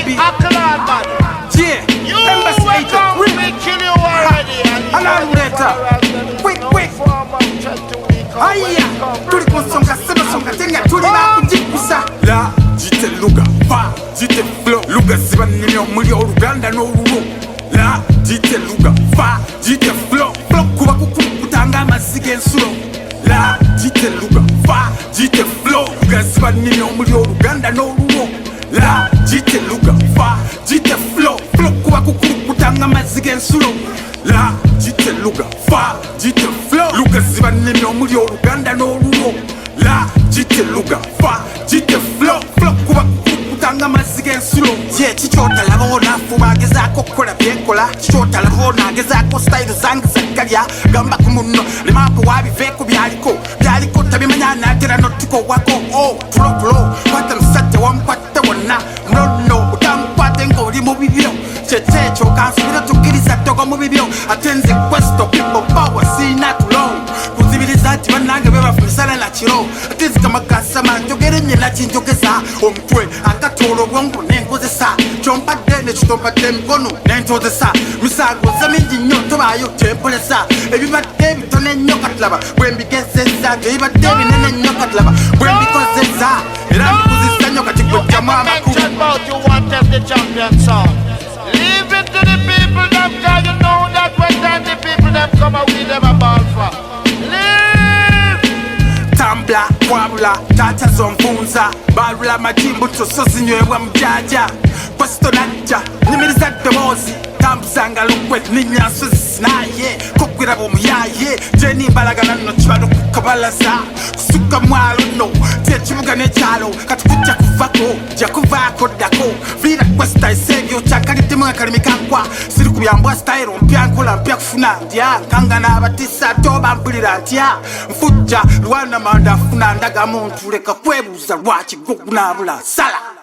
baby. Aklan, man. Yeah, You Embassy will 8 come, we kill you already. And I'll later. Quick. Aya, tuli kusonga sema songa tenga tuli na kujikusa. La, jite luga, fa, jite flow. Luga ziba nimyo muri Uganda no rulo. La, jite luga, fa, jite flow. Flow kuba kutanga masige nsulo. La, jite luga, fa, jite flow. Luga ziba nimyo muri Uganda no rulo. La, jite luga, fa, jite flow. Flow kuba kutanga masige nsulo. La, jite luga, fa, jite flow. Luga ziba nimyo muri Uganda no rulo. La, jite luga, fa, jite flow. Flow kuba kutanga masige nsulo. Yeah, chichota labo nafu bagezako kola byekola. Chichota labo nagezako style zange zakalya. Gamba kumuno limapo wabiveko byaliko. Byaliko tabimanya natera notiko wako. Oh, tulo kwata msate wamkwata wona. No, utamkwate ngoli mu bibiro. Chete chokansubira tukiriza togo mu bibiro. Atenze questo people power see not long. Kuzibiriza ati banange bebafumisana na kiro. Atenze kamakasa manjogere nyela chinjogeza. Omtwe akatolo bwongo nenkozesa. Chompadde ne chitompadde mikono nentozesa. Misago zamingi nnyo tobayo tempolesa. Ebibadde bitone nnyo katlaba. Bwe mbigezeza ebibadde binene nnyo katlaba. Bwe mbikozesa era mbikuzisa nnyo kati gwe jamu amakulu. You want them the champion song. Leave it to the people them, cause you know that when time the people them come out with them a ball for. Leave! Tambla, kwabula, tata zompunza. Barula majimbo tosozi nywewa mjaja. Questo najja, nimiriza demozi. Tambusanga lukwe, ninyaso zisinaye. Kukwira bomuyaye, jeni mbalagana no chwalo kukabalaza. Kusuka mwalo no, techibuga nechalo. Katukuja kuvako, jakuvako dako. Vira questa isegyo, chakari timu ya karimikakwa. Siri kubyambwa style, mpyankula mpya kufuna. Ndia, kanga na batisa, toba mpulira ntia. Mfuja, luwana manda funa. Ndaga muntu leka kwebuza, wachi gugu nabula. Sala!